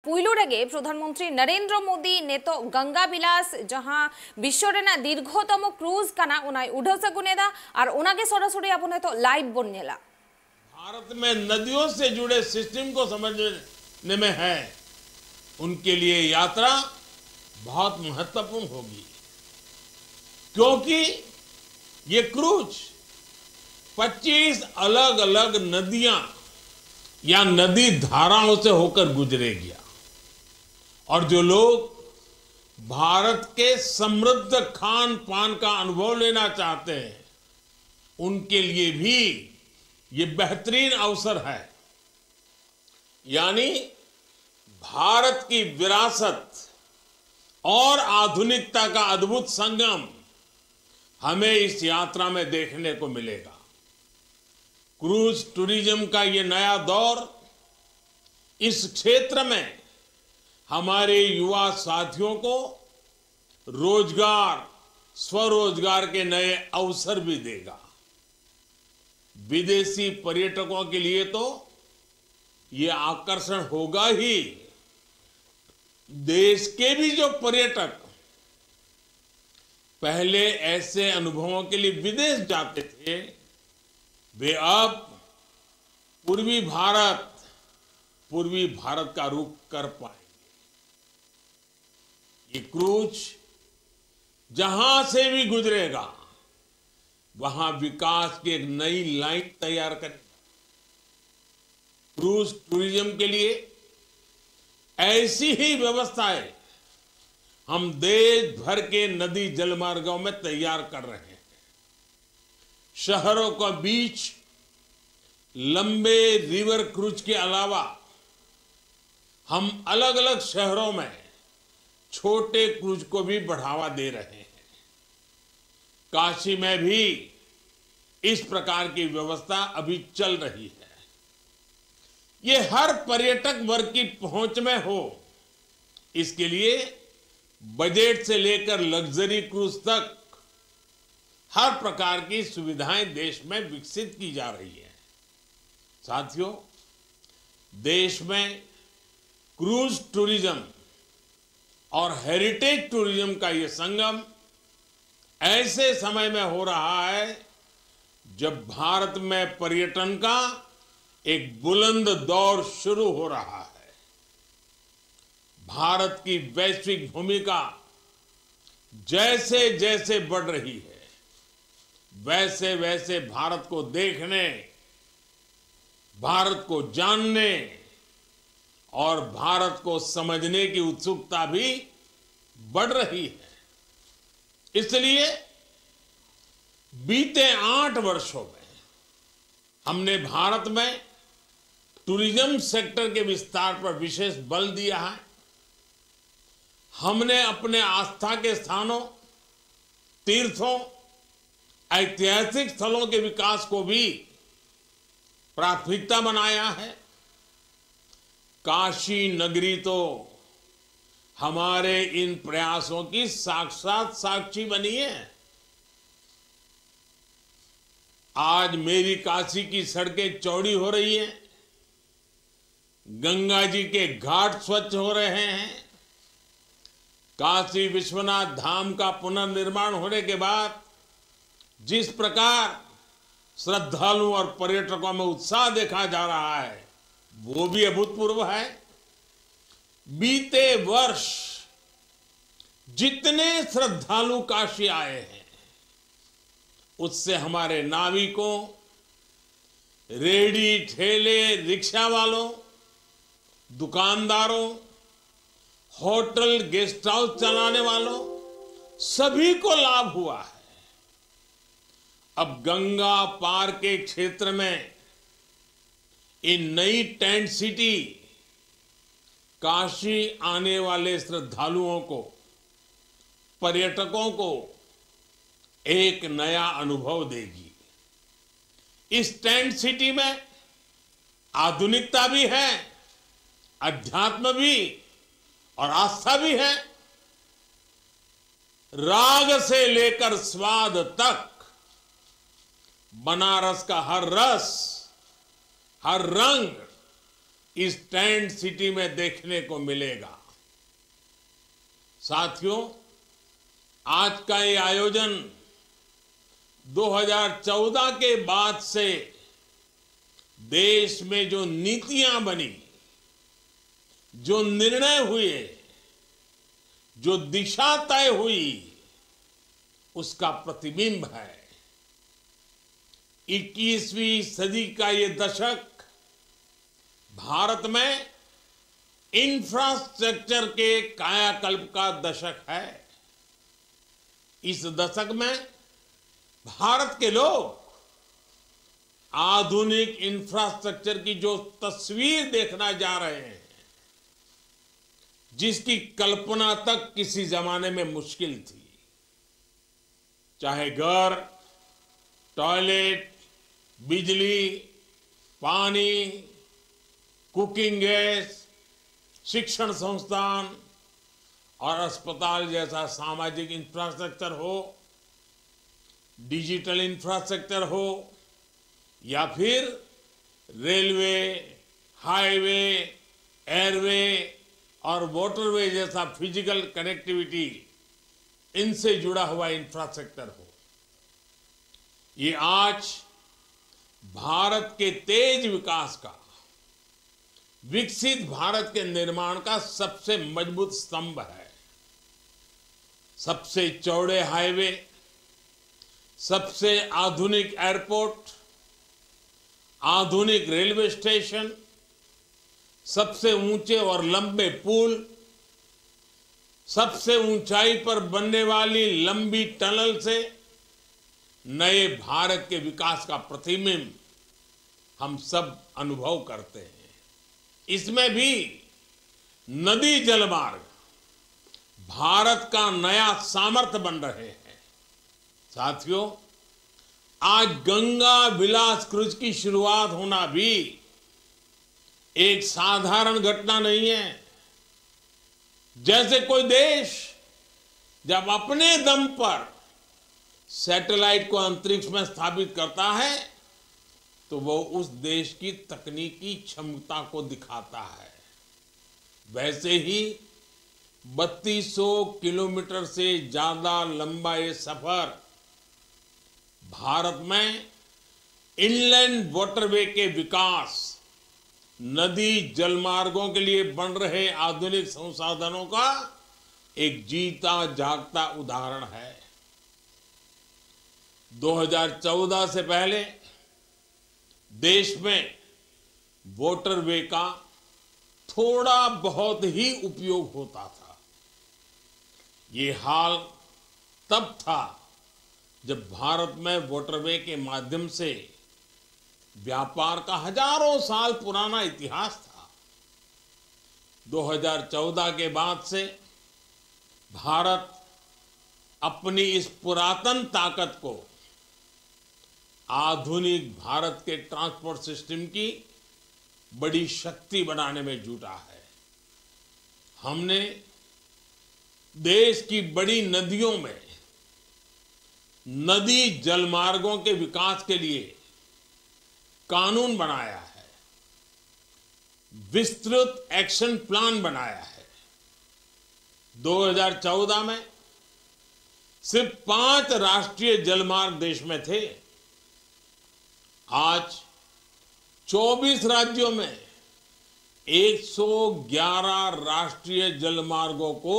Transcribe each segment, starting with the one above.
पुइलु रेगे प्रधानमंत्री नरेंद्र मोदी ने तो गंगा विलास जहां विश्व रेना दीर्घतम क्रूज काना उनाय उड़ सकुनेदा और उनागे सरासरि आपने तो लाइव बनेला। भारत में नदियों से जुड़े सिस्टम को समझने में है, उनके लिए यात्रा बहुत महत्वपूर्ण होगी, क्योंकि ये क्रूज 25 अलग अलग नदियां या नदी धाराओं से होकर गुजरेगी और जो लोग भारत के समृद्ध खान पान का अनुभव लेना चाहते हैं उनके लिए भी ये बेहतरीन अवसर है। यानी भारत की विरासत और आधुनिकता का अद्भुत संगम हमें इस यात्रा में देखने को मिलेगा। क्रूज टूरिज्म का ये नया दौर इस क्षेत्र में हमारे युवा साथियों को रोजगार, स्वरोजगार के नए अवसर भी देगा। विदेशी पर्यटकों के लिए तो ये आकर्षण होगा ही, देश के भी जो पर्यटक पहले ऐसे अनुभवों के लिए विदेश जाते थे, वे अब पूर्वी भारत का रुख कर पाएंगे। ये क्रूज जहां से भी गुजरेगा वहां विकास की एक नई लाइन तैयार करेगा। क्रूज टूरिज्म के लिए ऐसी ही व्यवस्थाएं हम देश भर के नदी जलमार्गों में तैयार कर रहे हैं। शहरों के बीच लंबे रिवर क्रूज के अलावा हम अलग अलग शहरों में छोटे क्रूज को भी बढ़ावा दे रहे हैं। काशी में भी इस प्रकार की व्यवस्था अभी चल रही है। ये हर पर्यटक वर्ग की पहुंच में हो, इसके लिए बजट से लेकर लग्जरी क्रूज तक हर प्रकार की सुविधाएं देश में विकसित की जा रही है। साथियों, देश में क्रूज टूरिज्म और हेरिटेज टूरिज्म का ये संगम ऐसे समय में हो रहा है जब भारत में पर्यटन का एक बुलंद दौर शुरू हो रहा है। भारत की वैश्विक भूमिका जैसे जैसे बढ़ रही है, वैसे वैसे भारत को देखने, भारत को जानने और भारत को समझने की उत्सुकता भी बढ़ रही है। इसलिए बीते 8 वर्षों में हमने भारत में टूरिज्म सेक्टर के विस्तार पर विशेष बल दिया है। हमने अपने आस्था के स्थानों, तीर्थों, ऐतिहासिक स्थलों के विकास को भी प्राथमिकता बनाया है। काशी नगरी तो हमारे इन प्रयासों की साक्षात साक्षी बनी है। आज मेरी काशी की सड़कें चौड़ी हो रही हैं, गंगा जी के घाट स्वच्छ हो रहे हैं। काशी विश्वनाथ धाम का पुनर्निर्माण होने के बाद जिस प्रकार श्रद्धालुओं और पर्यटकों में उत्साह देखा जा रहा है, वो भी अभूतपूर्व है। बीते वर्ष जितने श्रद्धालु काशी आए हैं, उससे हमारे नाविकों, रेहड़ी ठेले, रिक्शा वालों, दुकानदारों, होटल गेस्ट हाउस चलाने वालों, सभी को लाभ हुआ है। अब गंगा पार के क्षेत्र में इन नई टेंट सिटी काशी आने वाले श्रद्धालुओं को, पर्यटकों को एक नया अनुभव देगी। इस टेंट सिटी में आधुनिकता भी है, अध्यात्म भी और आस्था भी है। राग से लेकर स्वाद तक बनारस का हर रस, हर रंग इस टेंट सिटी में देखने को मिलेगा। साथियों, आज का ये आयोजन 2014 के बाद से देश में जो नीतियां बनी, जो निर्णय हुए, जो दिशा तय हुई, उसका प्रतिबिंब है। 21वीं सदी का ये दशक भारत में इंफ्रास्ट्रक्चर के कायाकल्प का दशक है। इस दशक में भारत के लोग आधुनिक इंफ्रास्ट्रक्चर की जो तस्वीर देखना जा रहे हैं, जिसकी कल्पना तक किसी जमाने में मुश्किल थी, चाहे घर, टॉयलेट, बिजली, पानी, कुकिंग गैस, शिक्षण संस्थान और अस्पताल जैसा सामाजिक इंफ्रास्ट्रक्चर हो, डिजिटल इंफ्रास्ट्रक्चर हो, या फिर रेलवे, हाईवे, एयरवे और वाटरवे जैसा फिजिकल कनेक्टिविटी, इनसे जुड़ा हुआ इंफ्रास्ट्रक्चर हो। ये आज भारत के तेज विकास का, विकसित भारत के निर्माण का सबसे मजबूत स्तंभ है। सबसे चौड़े हाईवे, सबसे आधुनिक एयरपोर्ट, आधुनिक रेलवे स्टेशन, सबसे ऊंचे और लंबे पुल, सबसे ऊंचाई पर बनने वाली लंबी टनल से नए भारत के विकास का प्रतिबिंब हम सब अनुभव करते हैं। इसमें भी नदी जलमार्ग भारत का नया सामर्थ्य बन रहे हैं। साथियों, आज गंगा विलास क्रूज की शुरुआत होना भी एक साधारण घटना नहीं है। जैसे कोई देश जब अपने दम पर सैटेलाइट को अंतरिक्ष में स्थापित करता है, तो वो उस देश की तकनीकी क्षमता को दिखाता है। वैसे ही 3200 किलोमीटर से ज्यादा लंबा ये सफर भारत में इनलैंड वाटरवे के विकास, नदी जलमार्गों के लिए बन रहे आधुनिक संसाधनों का एक जीता जागता उदाहरण है। 2014 से पहले देश में वाटरवे का थोड़ा बहुत ही उपयोग होता था। ये हाल तब था जब भारत में वाटरवे के माध्यम से व्यापार का हजारों साल पुराना इतिहास था। 2014 के बाद से भारत अपनी इस पुरातन ताकत को आधुनिक भारत के ट्रांसपोर्ट सिस्टम की बड़ी शक्ति बनाने में जुटा है। हमने देश की बड़ी नदियों में नदी जलमार्गों के विकास के लिए कानून बनाया है, विस्तृत एक्शन प्लान बनाया है। 2014 में सिर्फ 5 राष्ट्रीय जलमार्ग देश में थे। आज 24 राज्यों में 111 राष्ट्रीय जलमार्गों को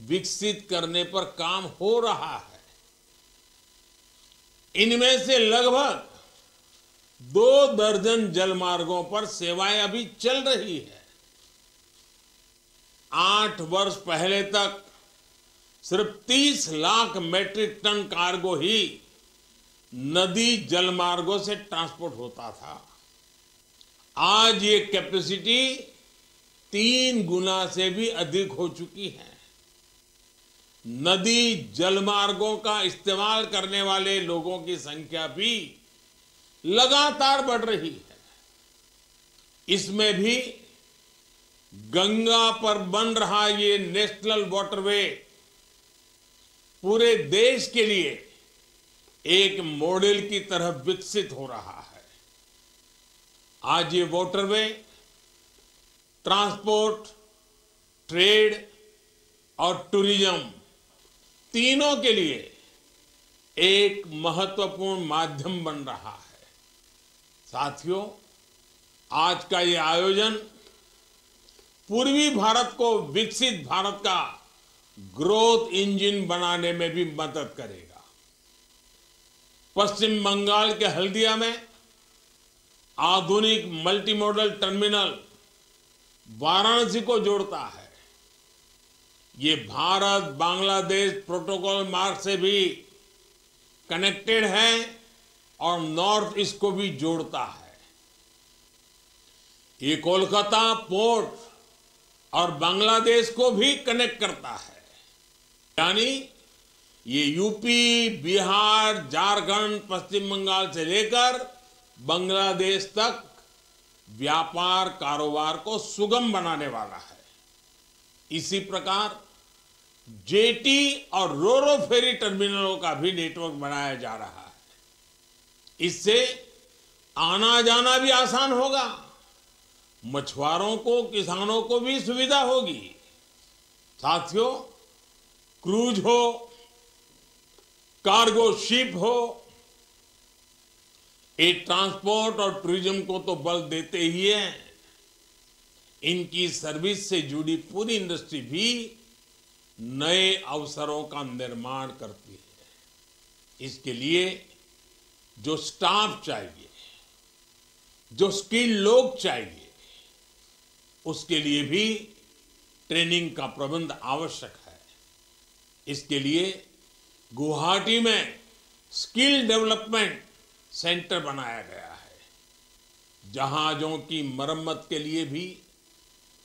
विकसित करने पर काम हो रहा है। इनमें से लगभग 2 दर्जन जलमार्गों पर सेवाएं अभी चल रही है। 8 वर्ष पहले तक सिर्फ 30 लाख मैट्रिक टन कार्गो ही नदी जलमार्गों से ट्रांसपोर्ट होता था। आज ये कैपेसिटी 3 गुना से भी अधिक हो चुकी है। नदी जलमार्गों का इस्तेमाल करने वाले लोगों की संख्या भी लगातार बढ़ रही है। इसमें भी गंगा पर बन रहा ये नेशनल वाटरवे पूरे देश के लिए एक मॉडल की तरह विकसित हो रहा है। आज ये वाटरवे ट्रांसपोर्ट, ट्रेड और टूरिज्म तीनों के लिए एक महत्वपूर्ण माध्यम बन रहा है। साथियों, आज का ये आयोजन पूर्वी भारत को विकसित भारत का ग्रोथ इंजन बनाने में भी मदद करेगा। पश्चिम बंगाल के हल्दिया में आधुनिक मल्टी मॉडल टर्मिनल वाराणसी को जोड़ता है। ये भारत बांग्लादेश प्रोटोकॉल मार्ग से भी कनेक्टेड है और नॉर्थ ईस्ट को भी जोड़ता है। ये कोलकाता पोर्ट और बांग्लादेश को भी कनेक्ट करता है। यानी ये यूपी, बिहार, झारखंड, पश्चिम बंगाल से लेकर बांग्लादेश तक व्यापार कारोबार को सुगम बनाने वाला है। इसी प्रकार जेटी और रोरो फेरी टर्मिनलों का भी नेटवर्क बनाया जा रहा है। इससे आना जाना भी आसान होगा, मछुआरों को, किसानों को भी सुविधा होगी। साथियों, क्रूज हो, कार्गो शिप हो, ये ट्रांसपोर्ट और टूरिज्म को तो बल देते ही है। इनकी सर्विस से जुड़ी पूरी इंडस्ट्री भी नए अवसरों का निर्माण करती है। इसके लिए जो स्टाफ चाहिए, जो स्किल्ड लोग चाहिए, उसके लिए भी ट्रेनिंग का प्रबंध आवश्यक है। इसके लिए गुवाहाटी में स्किल डेवलपमेंट सेंटर बनाया गया है। जहाजों की मरम्मत के लिए भी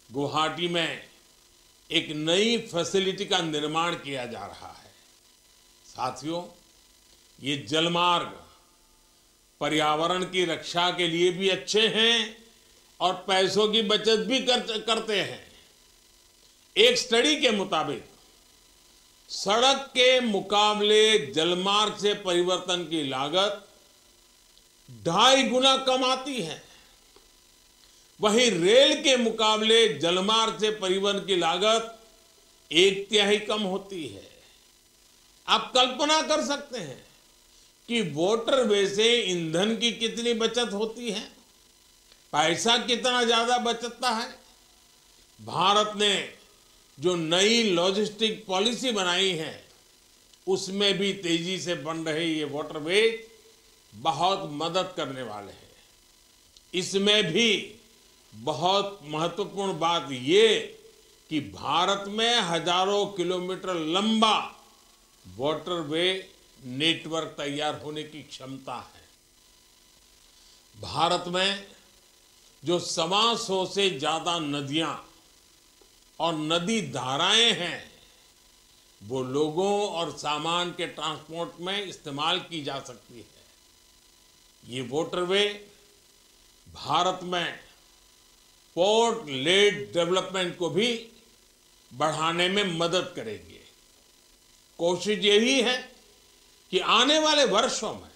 गुवाहाटी में एक नई फैसिलिटी का निर्माण किया जा रहा है। साथियों, ये जलमार्ग पर्यावरण की रक्षा के लिए भी अच्छे हैं और पैसों की बचत भी करते हैं। एक स्टडी के मुताबिक सड़क के मुकाबले जलमार्ग से परिवर्तन की लागत 2.5 गुना कम आती है। वहीं रेल के मुकाबले जलमार्ग से परिवहन की लागत 1/3 कम होती है। आप कल्पना कर सकते हैं कि वाटरवे से ईंधन की कितनी बचत होती है, पैसा कितना ज्यादा बचता है। भारत ने जो नई लॉजिस्टिक पॉलिसी बनाई है, उसमें भी तेजी से बन रहे ये वाटरवे बहुत मदद करने वाले हैं। इसमें भी बहुत महत्वपूर्ण बात ये कि भारत में हजारों किलोमीटर लंबा वाटरवे नेटवर्क तैयार होने की क्षमता है। भारत में जो 125 से ज्यादा नदियां और नदी धाराएं हैं, वो लोगों और सामान के ट्रांसपोर्ट में इस्तेमाल की जा सकती है। ये वाटरवे भारत में पोर्ट लेड डेवलपमेंट को भी बढ़ाने में मदद करेंगे। कोशिश यही है कि आने वाले वर्षों में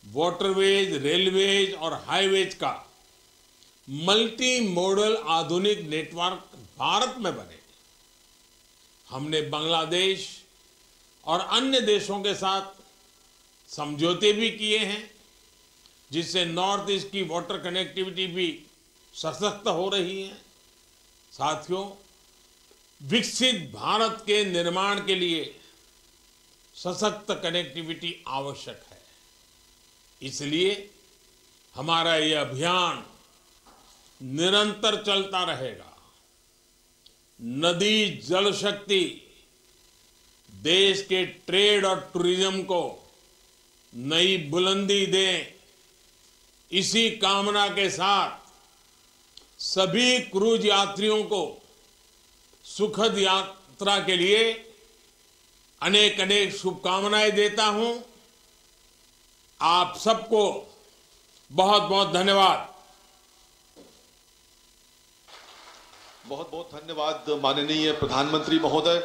वाटरवेज, रेलवेज और हाईवेज का मल्टी मॉडल आधुनिक नेटवर्क भारत में बने। हमने बांग्लादेश और अन्य देशों के साथ समझौते भी किए हैं, जिससे नॉर्थ ईस्ट की वाटर कनेक्टिविटी भी सशक्त हो रही है। साथियों, विकसित भारत के निर्माण के लिए सशक्त कनेक्टिविटी आवश्यक है। इसलिए हमारा ये अभियान निरंतर चलता रहेगा। नदी जल शक्ति देश के ट्रेड और टूरिज्म को नई बुलंदी दे, इसी कामना के साथ सभी क्रूज यात्रियों को सुखद यात्रा के लिए अनेक अनेक शुभकामनाएं देता हूं। आप सबको बहुत बहुत धन्यवाद। बहुत बहुत धन्यवाद माननीय प्रधानमंत्री महोदय।